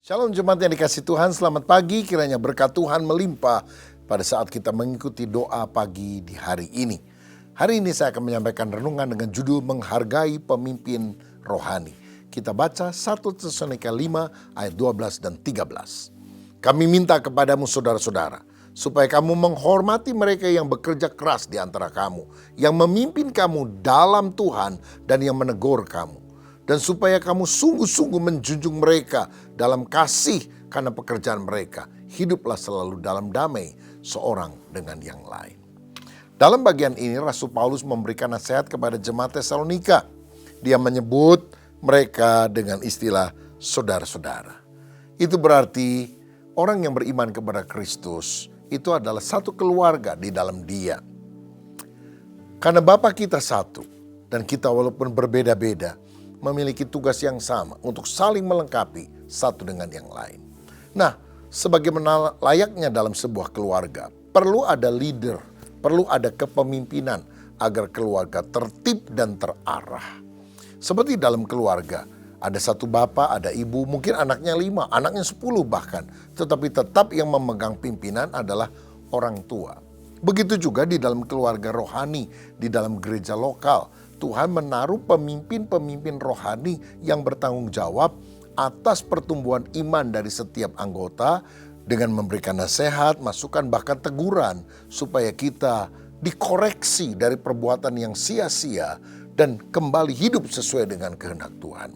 Shalom jemaat yang dikasih Tuhan, selamat pagi. Kiranya berkat Tuhan melimpah pada saat kita mengikuti doa pagi di hari ini. Hari ini saya akan menyampaikan renungan dengan judul Menghargai Pemimpin Rohani. Kita baca 1 Tesalonika 5 ayat 12 dan 13. Kami minta kepadamu saudara-saudara, supaya kamu menghormati mereka yang bekerja keras di antara kamu, yang memimpin kamu dalam Tuhan dan yang menegur kamu. Dan supaya kamu sungguh-sungguh menjunjung mereka dalam kasih karena pekerjaan mereka. Hiduplah selalu dalam damai seorang dengan yang lain. Dalam bagian ini Rasul Paulus memberikan nasihat kepada jemaat Tesalonika. Dia menyebut mereka dengan istilah saudara-saudara. Itu berarti orang yang beriman kepada Kristus itu adalah satu keluarga di dalam Dia. Karena Bapa kita satu dan kita walaupun berbeda-beda, memiliki tugas yang sama untuk saling melengkapi satu dengan yang lain. Nah, sebagaimana layaknya dalam sebuah keluarga, perlu ada leader, perlu ada kepemimpinan agar keluarga tertib dan terarah. Seperti dalam keluarga, ada satu bapak, ada ibu, mungkin anaknya 5, anaknya 10 bahkan. Tetapi tetap yang memegang pimpinan adalah orang tua. Begitu juga di dalam keluarga rohani, di dalam gereja lokal. Tuhan menaruh pemimpin-pemimpin rohani yang bertanggung jawab atas pertumbuhan iman dari setiap anggota dengan memberikan nasihat, masukan, bahkan teguran supaya kita dikoreksi dari perbuatan yang sia-sia dan kembali hidup sesuai dengan kehendak Tuhan.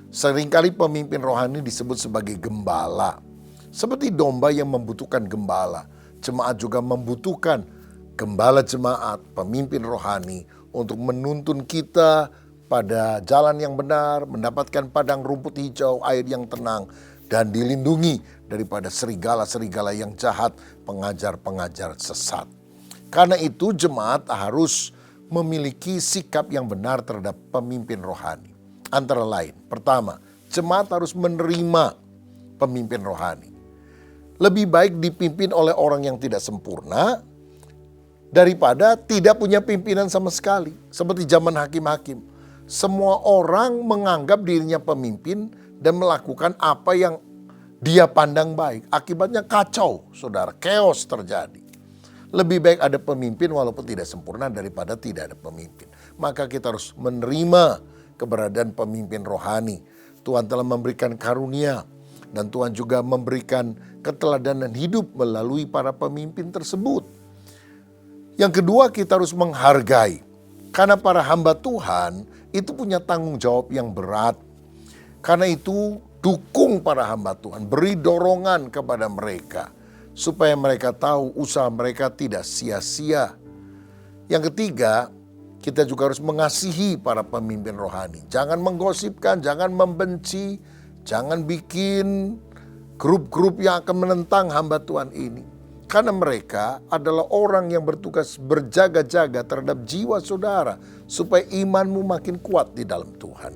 Seringkali pemimpin rohani disebut sebagai gembala. Seperti domba yang membutuhkan gembala, jemaat juga membutuhkan gembala jemaat, pemimpin rohani untuk menuntun kita pada jalan yang benar, mendapatkan padang rumput hijau, air yang tenang, dan dilindungi daripada serigala-serigala yang jahat, pengajar-pengajar sesat. Karena itu jemaat harus memiliki sikap yang benar terhadap pemimpin rohani. Antara lain, pertama, jemaat harus menerima pemimpin rohani. Lebih baik dipimpin oleh orang yang tidak sempurna daripada tidak punya pimpinan sama sekali. Seperti zaman hakim-hakim. Semua orang menganggap dirinya pemimpin dan melakukan apa yang dia pandang baik. Akibatnya kacau, saudara. Chaos terjadi. Lebih baik ada pemimpin walaupun tidak sempurna daripada tidak ada pemimpin. Maka kita harus menerima keberadaan pemimpin rohani. Tuhan telah memberikan karunia. Dan Tuhan juga memberikan keteladanan hidup melalui para pemimpin tersebut. Yang kedua, kita harus menghargai. Karena para hamba Tuhan itu punya tanggung jawab yang berat. Karena itu dukung para hamba Tuhan, beri dorongan kepada mereka. Supaya mereka tahu usaha mereka tidak sia-sia. Yang ketiga, kita juga harus mengasihi para pemimpin rohani. Jangan menggosipkan, jangan membenci, jangan bikin grup-grup yang akan menentang hamba Tuhan ini. Karena mereka adalah orang yang bertugas berjaga-jaga terhadap jiwa saudara. Supaya imanmu makin kuat di dalam Tuhan.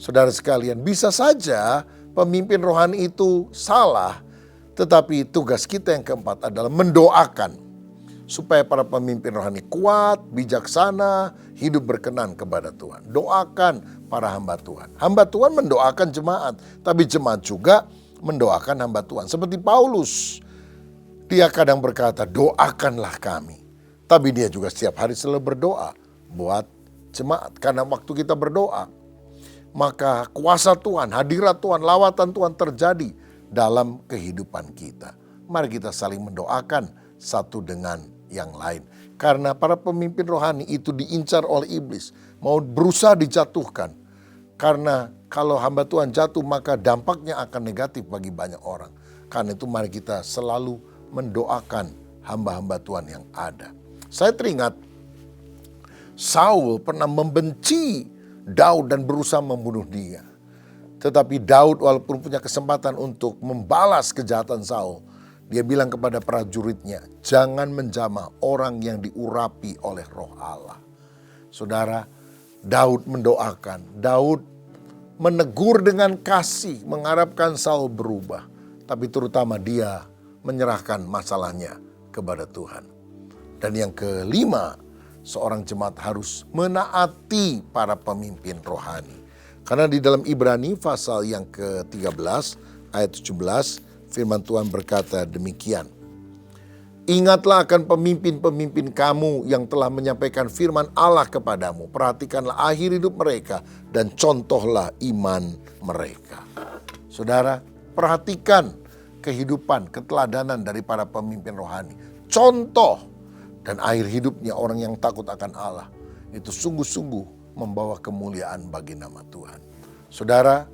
Saudara sekalian, bisa saja pemimpin rohani itu salah. Tetapi tugas kita yang keempat adalah mendoakan. Supaya para pemimpin rohani kuat, bijaksana, hidup berkenan kepada Tuhan. Doakan para hamba Tuhan. Hamba Tuhan mendoakan jemaat. Tapi jemaat juga mendoakan hamba Tuhan. Seperti Paulus. Dia kadang berkata, doakanlah kami. Tapi dia juga setiap hari selalu berdoa buat jemaat. Karena waktu kita berdoa, maka kuasa Tuhan, hadirat Tuhan, lawatan Tuhan terjadi dalam kehidupan kita. Mari kita saling mendoakan satu dengan yang lain. Karena para pemimpin rohani itu diincar oleh iblis. Mau berusaha dijatuhkan. Karena kalau hamba Tuhan jatuh, maka dampaknya akan negatif bagi banyak orang. Karena itu mari kita selalu mendoakan hamba-hamba Tuhan yang ada. Saya teringat Saul pernah membenci Daud dan berusaha membunuh dia. Tetapi Daud walaupun punya kesempatan untuk membalas kejahatan Saul, dia bilang kepada prajuritnya, jangan menjamah orang yang diurapi oleh Roh Allah. Saudara, Daud mendoakan, Daud menegur dengan kasih, mengharapkan Saul berubah. Tapi terutama dia menyerahkan masalahnya kepada Tuhan. Dan yang kelima, seorang jemaat harus menaati para pemimpin rohani. Karena di dalam Ibrani pasal yang ke-13 ayat 17, firman Tuhan berkata demikian. Ingatlah akan pemimpin-pemimpin kamu yang telah menyampaikan firman Allah kepadamu. Perhatikanlah akhir hidup mereka dan contohlah iman mereka. Saudara, perhatikan kehidupan, keteladanan dari para pemimpin rohani. Contoh dan akhir hidupnya orang yang takut akan Allah. Itu sungguh-sungguh membawa kemuliaan bagi nama Tuhan. Saudara,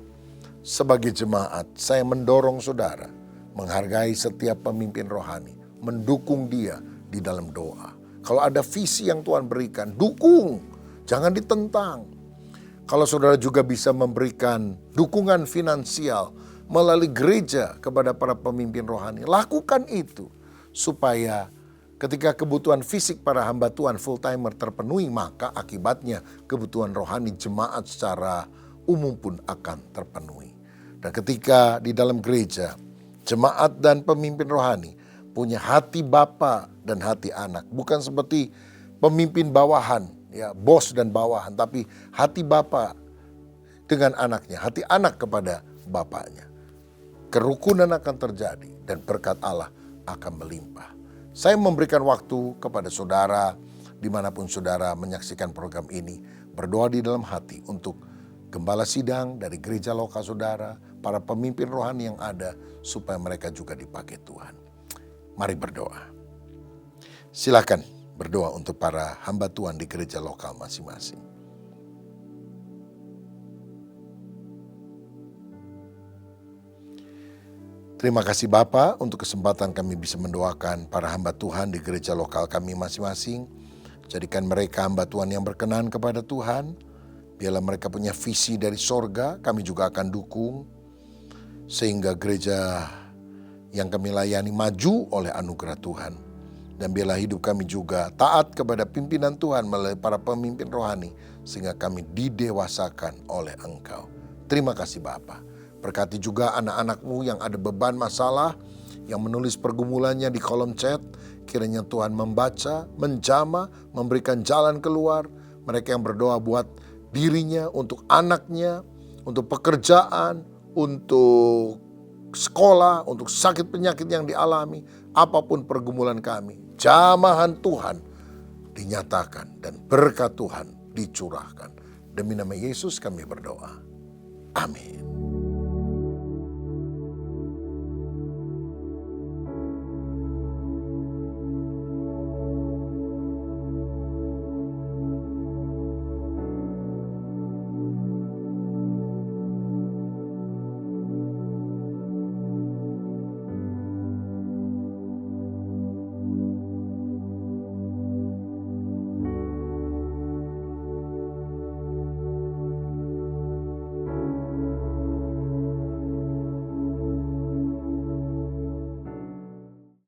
sebagai jemaat, saya mendorong saudara menghargai setiap pemimpin rohani. Mendukung dia di dalam doa. Kalau ada visi yang Tuhan berikan, dukung, jangan ditentang. Kalau saudara juga bisa memberikan dukungan finansial melalui gereja kepada para pemimpin rohani, lakukan itu. Supaya ketika kebutuhan fisik para hamba Tuhan full-timer terpenuhi, maka akibatnya kebutuhan rohani jemaat secara umum pun akan terpenuhi. Dan ketika di dalam gereja, jemaat dan pemimpin rohani punya hati bapa dan hati anak. Bukan seperti pemimpin bawahan, ya, bos dan bawahan, tapi hati bapa dengan anaknya, hati anak kepada bapaknya. Kerukunan akan terjadi dan berkat Allah akan melimpah. Saya memberikan waktu kepada saudara, dimanapun saudara menyaksikan program ini, berdoa di dalam hati untuk gembala sidang dari gereja lokal saudara, para pemimpin rohani yang ada, supaya mereka juga dipakai Tuhan. Mari berdoa. Silakan berdoa untuk para hamba Tuhan di gereja lokal masing-masing. Terima kasih Bapa untuk kesempatan kami bisa mendoakan para hamba Tuhan di gereja lokal kami masing-masing. Jadikan mereka hamba Tuhan yang berkenan kepada Tuhan. Biarlah mereka punya visi dari sorga, kami juga akan dukung. Sehingga gereja yang kami layani maju oleh anugerah Tuhan. Dan biarlah hidup kami juga taat kepada pimpinan Tuhan melalui para pemimpin rohani, sehingga kami didewasakan oleh Engkau. Terima kasih Bapa. Berkati juga anak-anak-Mu yang ada beban masalah, yang menulis pergumulannya di kolom chat. Kiranya Tuhan membaca, menjamah, memberikan jalan keluar. Mereka yang berdoa buat dirinya, untuk anaknya, untuk pekerjaan, untuk sekolah, untuk sakit penyakit yang dialami, apapun pergumulan kami, jamahan Tuhan dinyatakan dan berkat Tuhan dicurahkan. Demi nama Yesus kami berdoa. Amin.